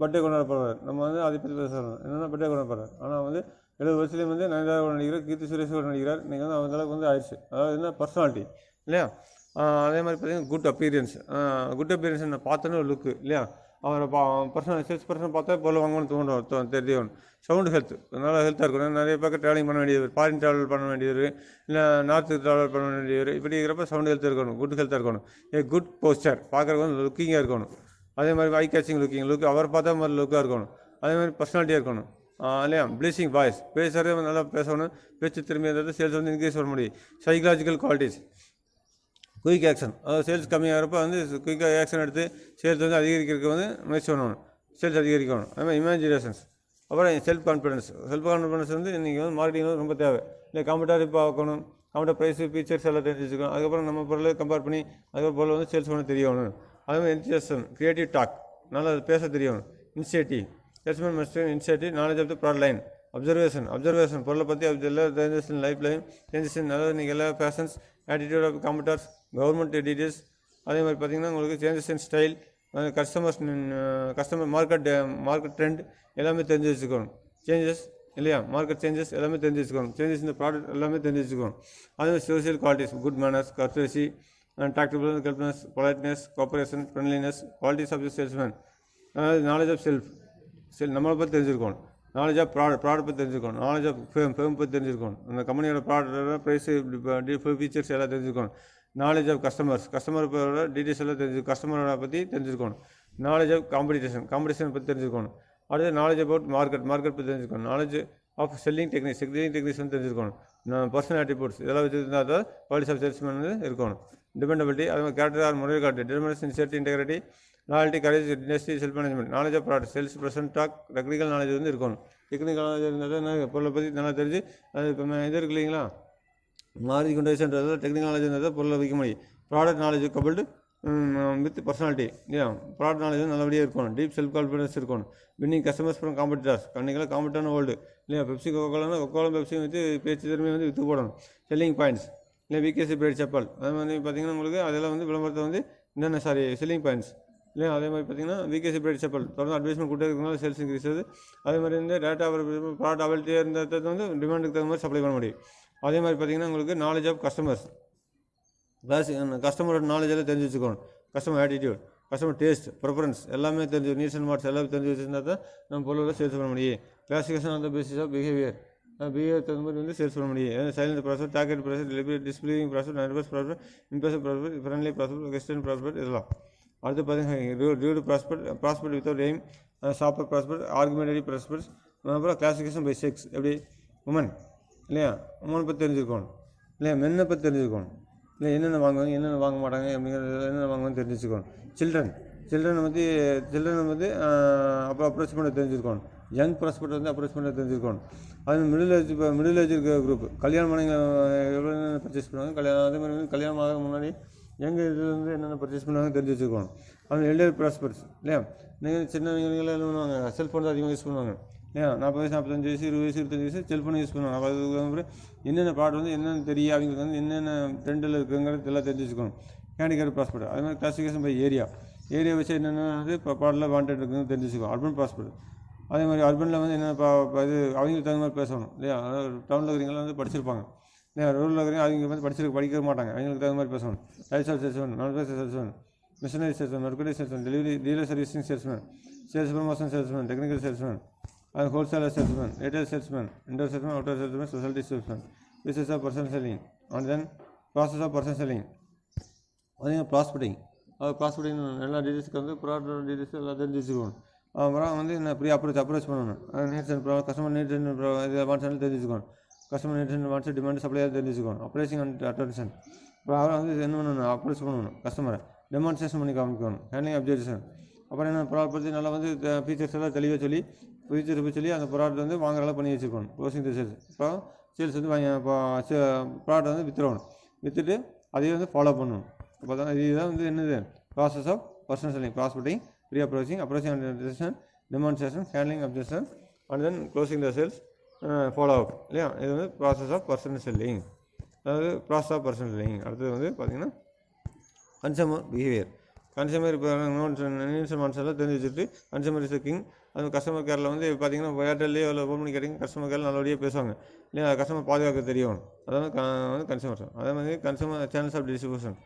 பர்த்டே கொண்டாட போகிறார். நம்ம வந்து அதை பற்றி பேசுகிறோம் என்னென்னா பர்த்டே கொண்டாட போகிறார். ஆனால் வந்து 70 வருஷத்துலேயும் வந்து நயன்தாரா நடிக்கிறார், கீர்த்தி சுரேஷ் நடிக்கிறார். இன்றைக்கி வந்து அந்த அளவுக்கு வந்து ஆயிடுச்சு. அதாவது என்ன பர்சனாலிட்டி இல்லையா. அதே மாதிரி பார்த்தீங்கன்னா குட் அப்பீரியன்ஸ். குட் அப்பீரியன்ஸ் என்ன பார்த்தோன்னு ஒரு லுக்கு இல்லையா. அவரை பர்சனல் சேல்ஸ் பர்சன் பார்த்தா பொருள் வாங்கணும்னு தெரியும். சவுண்டு ஹெல்த் நல்லா ஹெல்த்தாக இருக்கணும். நிறைய பக்கம் ட்ராவலிங் பண்ண வேண்டியது, ஃபாரின் ட்ராவல் பண்ண வேண்டியது, இல்லை நார்த்து ட்ராவல் பண்ண வேண்டியது. இப்படி இருக்கிறப்ப சவுண்டு ஹெல்த் இருக்கணும், குட் ஹெல்த்தாக இருக்கணும். குட் போஸ்டர் பார்க்குறக்கு வந்து லுக்கிங்காக இருக்கணும். அதே மாதிரி ஐ கேச்சிங் லுக் அவர் பார்த்தா மாதிரி லுக்காக இருக்கணும். அதே மாதிரி பர்சனாலிட்டியாக இருக்கணும் இல்லையா. ப்ளீசிங் வாய்ஸ் பேசுகிறதே நல்லா பேசணும். பேச்சு திரும்பி இருந்தது சேல்ஸ் வந்து இன்க்ரீஸ் பண்ண முடியும். சைக்கலாஜிக்கல் குவாலிட்டிஸ் குயிக் ஆக்ஷன், அதாவது சேல்ஸ் கம்மியாகிறப்ப வந்து குயிக்காக ஆக்ஷன் எடுத்து சேல்ஸ் வந்து அதிகரிக்கிறதுக்கு வந்து முயற்சி பண்ணணும், சேல்ஸ் அதிகரிக்கணும். அதே மாதிரி இமேஜினேஷன்ஸ். அப்புறம் செல்ஃப் கான்ஃபிடன்ஸ் வந்து இன்றைக்கி வந்து மார்க்கெட்டிங் வந்து ரொம்ப தேவை. இல்லை காம்படேட்டிவ் பார்க்கணும், காம்படேட்டிவ் ப்ரைஸு ஃபீச்சர்ஸ் எல்லாம் தெரிஞ்சு வச்சுக்கணும். அதுக்கப்புறம் நம்ம பொருளை கம்பேர் பண்ணி அதுக்கப்புறம் பொருளை வந்து சேல்ஸ் பண்ண தெரியணும். அதே மாதிரி என்தியூசியாசம், கிரியேட்டிவ் டாக், நல்லா பேச தெரியணும். Initiative, salesman must initiative, knowledge of the product line. Observation பொருளை பற்றி எல்லாம் changes in life line, changes in அதாவது இன்றைக்கி எல்லா fashions, attitude of competitors, government details. அதே மாதிரி பார்த்திங்கன்னா உங்களுக்கு changes in style, customer market trend எல்லாமே தெரிஞ்சு வச்சுக்கணும். சேஞ்சஸ் இல்லையா, மார்க்கெட் சேஞ்சஸ் எல்லாமே தெரிஞ்சு வச்சுக்கணும். சேஞ்சஸ் இந்த ப்ராடக்ட் எல்லாமே தெரிஞ்சு வச்சுக்கணும். அதே மாதிரி social qualities, good manners, courtesy, tractable, helpfulness, politeness, cooperation, friendliness, qualities of the salesman. அதாவது நாலேஜ் ஆஃப் நம்மளை பற்றி தெரிஞ்சிருக்கணும். நாலேஜ் ஆஃப் ப்ராடக்ட் பற்றி தெரிஞ்சுக்கணும். நாலேஜ் ஆஃப் ஃபேம் பற்றி தெரிஞ்சிருக்கணும். அந்த கம்பெனியோட ப்ராடக்ட் ப்ரைஸு ஃபீச்சர்ஸ் எல்லாம் தெரிஞ்சுக்கணும். நாலேஜ் ஆஃப் கஸ்டமரோட டீட்டெயில்ஸ் எல்லாம் கஸ்டமரோட பற்றி தெரிஞ்சுக்கணும். நாலேஜ் ஆஃப் காம்படிஷன் பற்றி தெரிஞ்சுக்கணும். அடுத்து நாலேஜ் அபவுட் மார்க்கெட் பற்றி தெரிஞ்சுக்கணும். நாலேஜ் ஆஃப் செல்லிங் டெக்னிக்ஸ் வந்து தெரிஞ்சுக்கணும். பர்சனல் ஆட்டிடியூட்ஸ் இதெல்லாம் வச்சுருந்தால் தான் குவாலிட்டி ஆஃப் சேல்ஸ்மேன் வந்து இருக்கணும். டிபெண்டபிலிட்டி, அது மாதிரி கேரக்டர் ஆர் முறை காட்டு, determination, sincerity, integrity, loyalty, courage, industry, self management, knowledge of product, sales person talk, technical knowledge வந்து இருக்கணும். டெக்னிக்கல் நாலேஜ் இருந்தால் தான் பொருளை பற்றி நல்லா தெரிஞ்சு அது இப்போ இது இருக்கு இல்லைங்களா, மாறி கொண்டேஷன்றது டெக்னிக்கல் நாலேஜ் இருந்தால் தான் பொருளை வைக்க முடியும். ப்ராடக்ட் நாலேஜ் கபிள்டு வித் பர்சனாலிட்டி இல்லையா. ப்ராடக்ட் நாலேஜ் வந்து நல்லபடியாக இருக்கணும். டீப் செல்ஃப் கான்ஃபிடன்ஸ் இருக்கணும். வின்னிங் கஸ்டமர்ஸ் ஃப்ரம் காம்படிட்டர்ஸ், கண்டிப்பாக காம்படிட்டான வேர்ல்டு இல்லையா. பெப்சி கொக்கோலா பெப்சி வச்சு பேச்சு திறமையை வந்து விற்று போடணும். செல்லிங் பாயிண்ட்ஸ் இல்லை விகேசி பிரைட் செப்பல், அது மாதிரி பார்த்திங்கன்னா உங்களுக்கு அதெல்லாம் வந்து விளம்பரத்தை வந்து செல்லிங் பாயிண்ட்ஸ் இல்லையா. அதே மாதிரி பார்த்திங்கன்னா விகேசி பிரைட் செப்பல் தொடர்ந்து அட்வைஸ்மெண்ட் கொடுத்தே இருக்கிறதுனால சேல்ஸ் இன்க்ரீஸ் ஆகுது. அதே மாதிரி வந்து டேட்டா ப்ராடக்ட் அவைலபிலிட்டியாக இருந்தது வந்து டிமாண்டுக்கு தகுந்த மாதிரி சப்ளை பண்ண முடியும். அதே மாதிரி பார்த்திங்கன்னா உங்களுக்கு நாலேஜ் ஆஃப் கஸ்டமரோட நாலேஜ் எல்லாம் தெரிஞ்சு வச்சுக்கணும். Customer attitude, customer taste, preference எல்லாமே தெரிஞ்சு, நீட்ஸ் அண்ட் வாட்ஸ் எல்லாம் தெரிஞ்சு வச்சுருந்தா தான் நம்ம பொருளோட சேல்ஸ் பண்ண முடியும். Classification on the basis of behaviour தகுந்த மாதிரி வந்து சேல்ஸ் பண்ண முடியும். Silent process, target process, delivery displaying process, nervous process, impressive process, friendly process, custom process இதெல்லாம். அடுத்து பார்த்தீங்கன்னா rude prospect without aim, shopper prospect, argumentary prospect. அப்புறம் கிளாசிஃபிகேஷன் பை செக்ஸ், எப்படி உமன் இல்லையா, உமனை பற்றி தெரிஞ்சுக்கணும் இல்லையா, மென்னை பற்றி தெரிஞ்சுக்கணும் இல்லை, என்னென்ன வாங்குவாங்க என்னென்ன வாங்க மாட்டாங்க அப்படிங்கிறது, என்னென்ன வாங்குவாங்கன்னு தெரிஞ்சுக்கணும். சில்ட்ரனை வந்து அப்ரோச் பண்ண தெரிஞ்சுக்கணும். யங் ப்ராஸ்பெக்ட் வந்து அப்ரோச் பண்ண தெரிஞ்சுக்கணும். அது மிடில் ஏஜ் இருக்கிற குரூப், கல்யாணம் பண்ணி எவ்வளோ என்னென்ன பர்ச்சேஸ் பண்ணுவாங்க, அதே மாதிரி வந்து கல்யாணம் ஆக முன்னாடி எங்கள் இதில் வந்து என்னென்ன பர்ச்சேஸ் பண்ணுவாங்க தெரிஞ்சு வச்சுக்கணும். அது எல்டர் ப்ராஸ்பெக்ட்ஸ் இல்லையா. நீங்கள் சின்னவங்களாம் என்ன பண்ணுவாங்க, செல்ஃபோன் தான் அதிகமாக யூஸ் பண்ணுவாங்க இல்லையா. 40 வயசு 45 வயசு 20 வயசு 25 வயசு செல்ஃபோன் யூஸ் பண்ணுவாங்க. அப்போ அதுக்கு என்னென்ன ப்ராடக்ட் வந்து என்னென்ன தெரியும், அவங்களுக்கு வந்து என்னென்ன ட்ரெண்டில் இருக்குங்கிறது எல்லாம் தெரிஞ்சு வச்சுக்கணும். ஹேண்டிகேப் ப்ராஸ்பெக்ட், அது மாதிரி கிளாசிஃபிகேஷன் பை ஏரியா வச்சு என்னென்ன வந்து இப்போ ப்ராடக்ட்டில் வாண்டட் இருக்குதுன்னு தெரிஞ்சு வச்சுக்கணும். அர்பன் ப்ராஸ்பெக்ட், அதே மாதிரி அர்பனில் வந்து என்னென்ன இது அவங்களுக்கு தகுந்த மாதிரி பேசணும் இல்லையா. அதாவது டவுனில் இருக்கிறவங்களாம் வந்து படிச்சிருப்பாங்க இல்லையா, ரூரலில் இருக்கிறவங்க அவங்க வந்து படிக்க மாட்டாங்க, அவங்களுக்கு தகுந்த மாதிரி பேசணும். Types of salesman, manufacture salesman, machinery salesman, merchandise salesman, delivery dealer servicing salesman, sales promotion salesman, technical salesman, and wholesaler salesman, retail salesman, indoor salesman, outdoor salesman, society salesman, business of person selling, and then process of person selling. அதே ப்ராஸ்பெக்டிங், ப்ராஸ்பெக்டிங் எல்லா டீட்டெயில்ஸ்க்கு வந்து ப்ராடக்ட் டீட்டெயில்ஸ் எல்லாம் தெரிஞ்சு வச்சுக்கணும். அப்புறம் வந்து என்ன ப்ரீ அப்ரோச் பண்ணணும். Needs and customer needs and இது வாட்ஸ் தெரிஞ்சு வச்சுக்கணும். Customer needs and wants demand சப்ளையாக தெரிஞ்சு வச்சுக்கணும். அப்ரைசிங் அண்ட் அட்டென்ஷன், அப்புறம் அவரை வந்து என்ன பண்ணணும், அப்ரோச் பண்ணணும், கஸ்டமரை டெமான்ஸ்ட்ரேஷன் பண்ணி காமிக்கணும். ஹேண்ட்லிங் அப்ஜெக்ஷன், அப்புறம் என்ன ப்ராடக்ட் பற்றி நல்லா வந்து ஃபீச்சர்ஸ் எல்லாம் தெளிவாக சொல்லி அந்த ப்ராடக்ட் வந்து வாங்குறதெல்லாம் பண்ணி வச்சுக்கணும். க்ளோசிங் தி சேல்ஸ், இப்போ சேல்ஸ் வந்து ப்ராடக்ட் வந்து விற்றுட்டு அதையே வந்து ஃபாலோ பண்ணணும். அப்போ தான் இதுதான் வந்து என்னது process of personal selling, prospecting, pre approaching and demonstration, handling objection, and then closing the sales, follow up இல்லையா. இது வந்து ப்ராசஸ் ஆஃப் பர்சனல் செல்லிங், அதாவது ப்ராசஸ் ஆஃப் பர்சனல் செல்லிங். அடுத்தது வந்து பார்த்திங்கன்னா கன்சூமர் பிஹேவியர். கன்சூமர் இப்போ நீட்ஸ் அண்ட் வாண்ட்ஸ் எல்லாம் தெரிஞ்சு வச்சுட்டு கன்சூமர் இஸ் கிங், அது கஸ்டமர் கேரில் வந்து பார்த்தீங்கன்னா ஏர்டெல்லையோ இல்லை ஃபோன் பண்ணி கேட்டிங்கன்னா கஸ்டமர் கேரில் நல்லபடியாக பேசுவாங்க இல்லையா, கஸ்டமர் பாதுகாக்க தெரியணும். அதாவது வந்து கன்சூமர். அதே மாதிரி கன்சூமர் சேனல்ஸ் ஆஃப் டிஸ்ட்ரிபியூஷன்,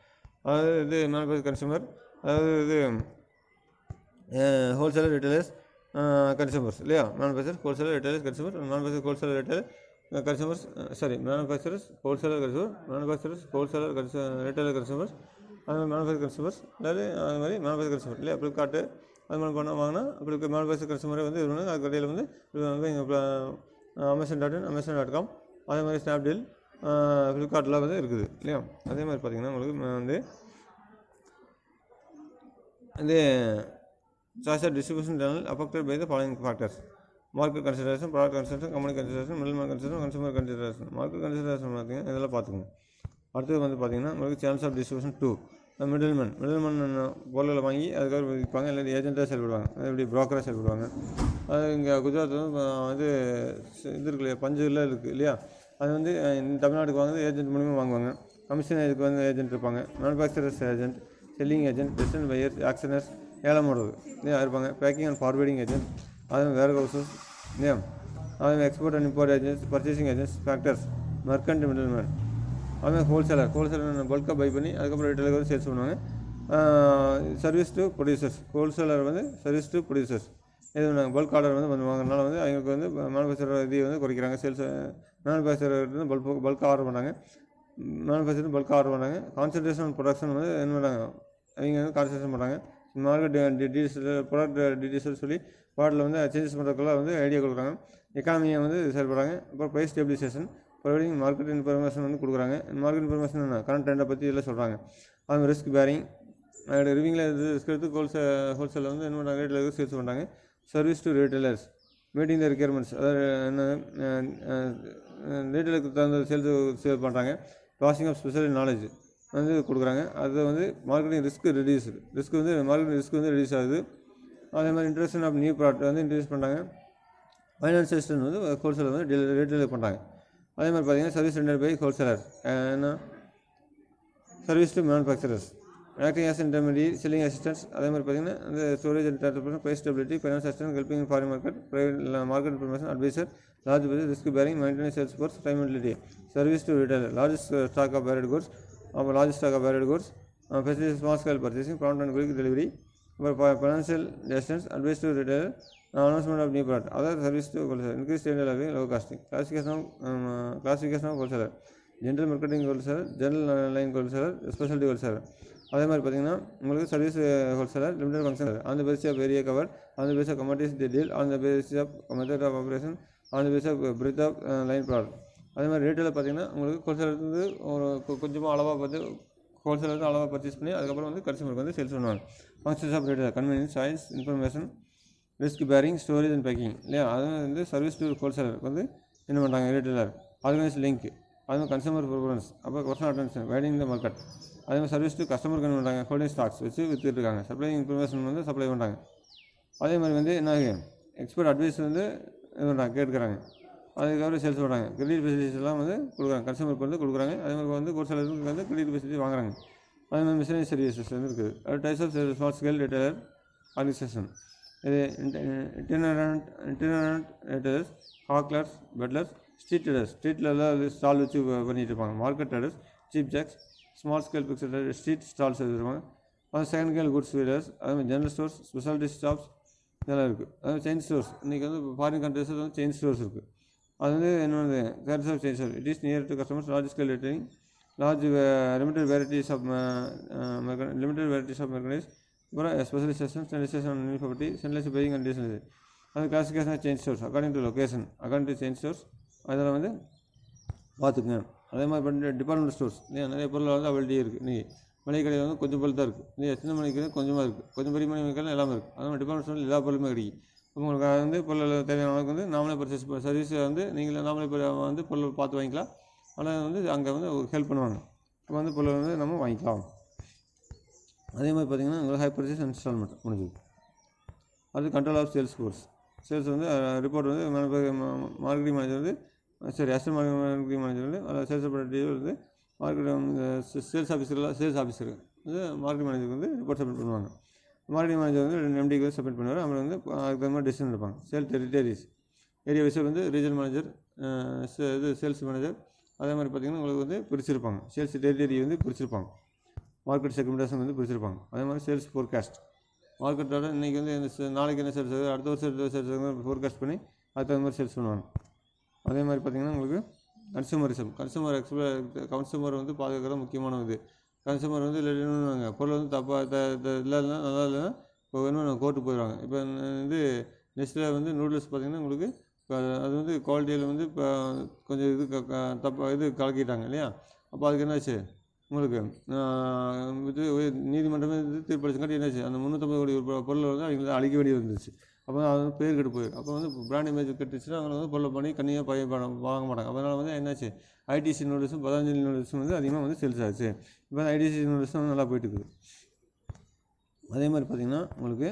அதாவது இது மேனுஃபேக்சர் கன்சூமர், அதாவது இது ஹோல்சேலர் ரிட்டெயிலர்ஸ் கன்சூமர்ஸ் இல்லையா, manufacture wholesaler retailers consumer, manufacture wholesaler retail consumers, manufacturers wholesaler consumer, manufacturers wholesaler retailer consumers, அது மாதிரி மேனுஃபேக்சர் கன்சூமர்ஸ், அதாவது அது மாதிரி மேனுஃபேக்சர் கன்சூமர் இல்லையா, ஃப்ளிப்கார்ட்டு அது மாதிரி பண்ண வாங்கினா அப்படி மேனுஃபேக்சர் கன்சூமரே வந்து இது அதுக்கு இடையில் வந்து Amazon.in, Amazon.com, அதே மாதிரி ஸ்னாப்டீல், ஃப்ளிப்கார்ட்டில் வந்து இருக்குது இல்லையா. அதே மாதிரி பார்த்திங்கன்னா உங்களுக்கு வந்து இந்த choice of distribution channel affected by the following factors: market consideration, product consideration, company consideration, middleman consideration, consumer consideration. market consideration பார்த்தீங்கன்னா இதெல்லாம் பார்த்துக்கோங்க. அடுத்தது வந்து பார்த்தீங்கன்னா உங்களுக்கு சேனல்ஸ் ஆஃப் டிஸ்ட்ரிபியூஷன் 2, மிடில்மேன் பொருள்களை வாங்கி அதுக்காக விற்பாங்க, இல்லை ஏஜென்ட்டாக செயல்படுவாங்க, இப்படி ப்ரோக்கராக செயல்படுவாங்க. அது இங்கே குஜராத்தில் வந்து இது இருக்கு இல்லையா, பஞ்சுலாம் இருக்குது இல்லையா, அது வந்து தமிழ்நாட்டுக்கு வாங்குறது ஏஜென்ட் மூலிமா வாங்குவாங்க. கமிஷன் இதுக்கு வந்து ஏஜென்ட் இருப்பாங்க. Manufacturers agent, selling agent, distant buyers, auctioneers, ஏலம் போடுறது இல்லையா இருப்பாங்க. பேக்கிங் அண்ட் ஃபார்வேர்டிங் ஏஜென்ட், அதுவும் வேர் ஹவுசஸ் இல்லையா, அதுவும் export and import agents, purchasing agents, factors, merchant middleman, அதுமாதிரி ஹோல்சேலர் பல்காக பை பண்ணி அதுக்கப்புறம் ரிட்டெயிலுக்கு வந்து சேல்ஸ் பண்ணுவாங்க. சர்வீஸ் டு ப்ரொடியூசர்ஸ், ஹோல்சேலர் வந்து சர்வீஸ் டு ப்ரொடியூசர்ஸ், இது நாங்கள் பல்க் ஆர்டர் வந்து வாங்கினால வந்து அவங்களுக்கு வந்து மேனுஃபேக்சரர் இதை வந்து குறைக்கிறாங்க. சேல்ஸ் மேனுஃபேக்சரர் வந்து பல்காக ஆர்டர் பண்ணாங்க, மேனுஃபேக்சரிங் பல்காக ஆர்டர் பண்ணாங்க. கான்சன்ட்ரேஷன் ப்ரொடக்ஷன் வந்து என்ன பண்ணாங்க, அவங்க வந்து கான்சன்ட்ரேஷன் பண்ணுறாங்க. மார்க்கெட் டீட்டெயில்ஸ், ப்ராடக்ட் டீட்டெயில்ஸ் சொல்லி ப்ராடக்ட்டில் வந்து சேஞ்சஸ் பண்ணுறதுக்குள்ள வந்து ஐடியா கொடுக்குறாங்க. எக்கானமியை வந்து செயல்படுறாங்க. அப்புறம் price stabilisation, providing market information வந்து கொடுக்குறாங்க. மார்க்கெட் இன்ஃபர்மேஷன் என்ன, கரண்ட் ட்ரெண்டை பற்றி எல்லாம் சொல்கிறாங்க. அது ரிஸ்க் பேரிங், ரிவிங்கில் ரிஸ்க் எடுத்து ஹோல்சேலில் வந்து என்ன பண்ணுறாங்க, ரேட்டில் சேல்ஸ் பண்ணுறாங்க. Service to retailers, meeting the requirements, அதாவது என்ன ரீட்டெயிலுக்கு தகுந்த சேல் பண்ணுறாங்க. பாசிங் ஆஃப் ஸ்பெஷல் நாலேஜ் வந்து கொடுக்குறாங்க. அது வந்து மார்க்கெட்டிங் ரிஸ்க் வந்து மார்க்கெட்டிங் ரிஸ்க் வந்து ரெடியூஸ் ஆகுது. அதே மாதிரி இன்ட்ரடக்ஷன் ஆஃப் நியூ ப்ராடக்ட் வந்து இன்ட்ரடியூஸ் பண்ணுறாங்க. ஃபைனான்ஸ் சிஸ்டம் வந்து ஹோல்சேலர் வந்து ரீட்டெயில் பண்ணுறாங்க. அதே மாதிரி பார்த்தீங்கன்னா சர்வீஸ் ரெண்டட் பை ஹோல்சேலர், என்ன service to manufacturers, acting as intermediate, selling assistance. அதே மாதிரி பார்த்தீங்கன்னா இந்த storage and transport, price stability, finance assistance, helping foreign market, private market information adviser, large business, risk bearing, maintenance, sales force, டைமிலிட்டி. Service to retailer, large stock of varied goods, அப்புறம் large stock of varied goods, facility small scale purchasing, prompt and quick delivery, அப்புறம் financial assistance, advice to retailer, announcement of new product, அதாவது service to wholesaler, increase tender living, low costing. Classification of wholesaler, general marketing wholesaler, general line wholesaler, speciality wholesaler. அதே மாதிரி பார்த்தீங்கன்னா உங்களுக்கு service wholesaler, limited function, on the basis of area cover, on the basis of commodities deal, on the basis of method of operation, on the basis of breadth of line product. அதே மாதிரி ரீட்டெயிலில் பார்த்தீங்கன்னா உங்களுக்கு ஹோல்சேலர் வந்து ஒரு கொஞ்சமாக அளவாக பார்த்து ஹோல்சேலர் வந்து அளவாக பர்ச்சேஸ் பண்ணி அதுக்கப்புறம் வந்து கன்சூமருக்கு வந்து சேல்ஸ் பண்ணுவாங்க. Functions of retailer, convenience, choice, information, risk bearing, storage and packing இல்லையா. அது வந்து சர்வீஸ் டு ஹோல்சேலர் வந்து என்ன பண்ணுறாங்க, ரீட்டெயிலர், ஆர்கனைஸ் லிங்க், அதுமாதிரி கன்சூமர் ப்ரிஃபரன்ஸ், அப்புறம் personal attention, widening the market. அதே மாதிரி சர்வீஸ் டு கஸ்டமருக்கு என்ன பண்ணுறாங்க, ஹோல்டிங் ஸ்டாக்ஸ் வச்சு விற்றுட்டு இருக்காங்க. சப்ளை இன்ஃபர்மேஷன் வந்து சப்ளை பண்ணுறாங்க. அதே மாதிரி வந்து என்ன எக்ஸ்பர்ட் அட்வைஸ் வந்து இது பண்ணுறாங்க, கேட்குறாங்க. அதுக்கப்புறம் சேல்ஸ் பண்ணுறாங்க. கிரெடிட் ஃபெசிலிட்டிஸ் எல்லாம் வந்து கொடுக்குறாங்க, கன்சூமருக்கு வந்து கொடுக்குறாங்க. அதே மாதிரி வந்து ஹோல்சேலருக்கு வந்து கிரெடிட் ஃபெசிலிட்டி வாங்குறாங்க. அதே மாதிரி மிஷினரி சர்வீசஸ் வந்து இருக்குது. அது types of small scale retailer organisation, இது internet retailers, hawkers, peddlers, street traders, ஸ்ட்ரீட்லலாம் ஸ்டால் வச்சு பண்ணிட்டு இருப்பாங்க. Market traders, cheap jacks, small scale picture street stalls வச்சுருப்பாங்க. அது செகண்ட் ஸ்கேல் குட்ஸ் டீலர்ஸ், அதுமாதிரி ஜெனரல் ஸ்டோர்ஸ், ஸ்பெஷாலிட்டி ஷாப்ஸ் இதெல்லாம் இருக்குது. அதாவது செயின் ஸ்டோர்ஸ், இன்றைக்கி வந்து ஃபாரின் கண்ட்ரீஸில் வந்து செயின் ஸ்டோர்ஸ் இருக்குது. அது வந்து என்னது cares of chain store, it is near to customers, large scale retailing, large limited varieties of merchandise, அப்புறம் specialisation, standardisation and uniformity, centralise buying and decentralisation. அது classification of chain stores according to location, according to chain stores, அதெல்லாம் வந்து பார்த்துக்குங்க. அதே மாதிரி பண்ணிட்டு டிபார்ட்மெண்ட் ஸ்டோர்ஸ், நிறைய பொருள் வந்து அவள்கிட்டே இருக்குது. நீ மளிகை கடையில் வந்து கொஞ்சம் பொருள் தான் இருக்குது, நீ எத்தனை மணிக்கு கொஞ்சமாக இருக்குது, கொஞ்சம் பெரிய மணிக்கெல்லாம் எல்லாமே இருக்குது. அது மாதிரி டிபார்ட்மெண்ட் ஸ்டோரில் எல்லா பொருளுமே கிடைக்கும். உங்களுக்கு வந்து பொருள் தேவையான அளவுக்கு வந்து நாமளே பர்ச்சேஸ் சர்வீஸ் வந்து நீங்கள் நாமளே வந்து பொருள் பார்த்து வாங்கிக்கலாம். ஆனால் வந்து அங்கே வந்து ஹெல்ப் பண்ணுவாங்க. அப்போ வந்து பொருள் வந்து நம்ம வாங்கிக்கலாம். அதே மாதிரி பார்த்திங்கன்னா உங்களுக்கு ஹை பர்ச்சேஸ் இன்ஸ்டால்மெண்ட் முடிஞ்சுது. அது control of sales force, sales வந்து ரிப்போர்ட் வந்து மார்க்கெட்டிங் மேனேஜர் வந்து அசிஸ்டன்ட் மார்க்கெட்டிங் மேனேஜர் வந்து சேல்ஸ் ரெப்ரசன்டேட்டிவ் வந்து மார்க்கெட் சேல்ஸ் ஆஃபீஸர் வந்து மார்க்கெட்டிங் மேனேஜருக்கு வந்து ரிப்போர்ட் சப்மிட் பண்ணுவாங்க. மார்க்கெட்டிங் மேனேஜர் வந்து எம்டிக்கு சப்மிட் பண்ணுவார். அவங்க வந்து அதுக்கு மாதிரி டெசிஷன் எடுப்பாங்க. சேல் டெரிட்டரிஸ் ஏரியா வைஸில் வந்து ரீஜனல் மேனேஜர், இது சேல்ஸ் மேனேஜர், அதே மாதிரி பார்த்திங்கன்னா உங்களுக்கு வந்து பிரிச்சிருப்பாங்க. சேல்ஸ் டெரிட்டரி வந்து பிரிச்சிருப்பாங்க. மார்க்கெட் செக்மெண்டேஷன் வந்து பிரிச்சிருப்பாங்க. அதே மாதிரி சேல்ஸ் ஃபோர்காஸ்ட், மார்க்கெட்டோட இன்றைக்கி வந்து நாளைக்கு என்ன சேல்ஸ் ஆகுது, அடுத்த வருஷம் சேல்ஸ் ஃபோர்காஸ்ட் பண்ணி அதுக்கு தகுந்த மாதிரி சேல்ஸ் பண்ணுவாங்க. அதே மாதிரி பார்த்திங்கன்னா உங்களுக்கு கன்சூமர் வந்து பாதுகாக்கிறது முக்கியமான இது. கன்சூமர் வந்து இல்லைன்னு பொருள் வந்து தப்பாக இல்லைன்னா நல்லா இல்லைன்னா இப்போ வேணும் கோர்ட்டு போயிடுவாங்க. இப்போ வந்து நெக்ஸ்ட்டில் வந்து நூடுல்ஸ் பார்த்திங்கன்னா உங்களுக்கு அது வந்து குவாலிட்டியில் வந்து இப்போ கொஞ்சம் இது தப்பாக இது கலக்கிட்டாங்க இல்லையா. அப்போ அதுக்கு என்னாச்சு, உங்களுக்கு இது நீதிமன்றமே இது தீர்ப்பளிச்சுக்காட்டி என்னாச்சு, அந்த 350 கோடி பொருளை வந்து அவங்களுக்கு அழிக்க வேண்டியது வந்துச்சு. அப்போ அது வந்து பேர் கெட்டு போயிடும். அப்போ வந்து பிராண்ட் இமேஜ் கட்டுச்சுன்னா அவங்க வந்து பொருளை பண்ணி கண்ணியாக வாங்க மாட்டாங்க. அதனால் வந்து என்னாச்சு, ஐடிசி நூடுல்ஸும் பதாஞ்சலி நூடுல்ஸும் வந்து அதிகமாக வந்து சேல்ஸ் ஆச்சு. இப்போ ஐடிசி நூடுல்ஸும் வந்து நல்லா போயிட்டு இருக்குது. அதே மாதிரி பார்த்திங்கன்னா உங்களுக்கு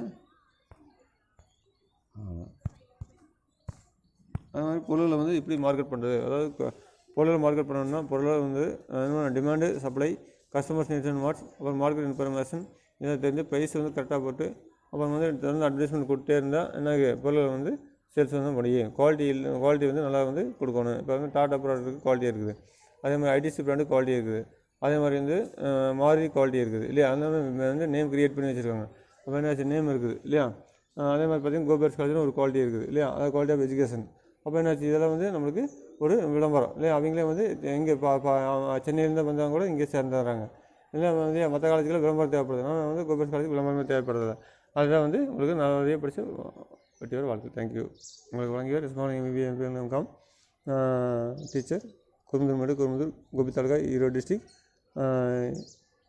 அது மாதிரி பொருளை வந்து எப்படி மார்க்கெட் பண்ணுறது, அதாவது பொருளை மார்க்கெட் பண்ணணும்னா பொருளை வந்து demand, supply, customers needs and watts, அப்புறம் மார்க்கெட் இன்ஃபர்மேஷன் இதை தெரிஞ்சு ப்ரைஸ் வந்து கரெக்டாக போட்டு அப்புறம் வந்து தொடர்ந்து அட்வர்டைஸ்மெண்ட் கொடுத்தே இருந்தால் என்ன பொருளை வந்து சேல்ஸ் வந்து முடியும். குவாலிட்டி வந்து நல்லா வந்து கொடுக்கணும். இப்போ வந்து டாடா ப்ராடக்ட்டுக்கு குவாலிட்டி இருக்குது. அதே மாதிரி ஐடிசி பிராண்டு குவாலிட்டி இருக்குது. அதே மாதிரி வந்து மாருதி குவாலிட்டி இருக்குது இல்லையா. அந்த வந்து நேம் க்ரியேட் பண்ணி வச்சுருக்காங்க. அப்போ என்ன நேம் இருக்குது இல்லையா. அதே மாதிரி பார்த்திங்கன்னா கோபர்ஸ் காலேஜ்னு ஒரு குவாலிட்டி இருக்குது இல்லையா, அது குவாலிட்டி ஆஃப் எஜுகேஷன். அப்போ என்னாச்சு, இதெல்லாம் வந்து நம்மளுக்கு ஒரு விளம்பரம் இல்லையா. அவங்களே வந்து எங்கே சென்னையிலேருந்து வந்தவங்க கூட இங்கே சேர்ந்துடுறாங்க இல்லை. வந்து மற்ற காலேஜுகளில் விளம்பரம் தேவைப்படுது. ஆனால் வந்து கோபர்ஸ் காலேஜ் விளம்பரமே தேவைப்படுறதில்ல. அதுதான் வந்து உங்களுக்கு நிறைய படித்து வெற்றியோட வாழ்க்கை. தேங்க்யூ. உங்களுக்கு வழங்கிய responsibility teacher Kurumuthur Gobi taluka, Erode district.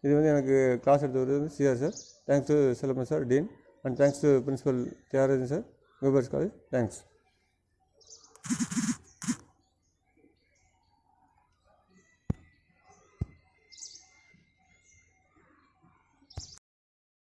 இது வந்து எனக்கு கிளாஸ் எடுத்தவர் வந்து CR sir. Thanks to Chellappan sir dean, and thanks to principal Thyagarajan sir, Gobers college. Thanks.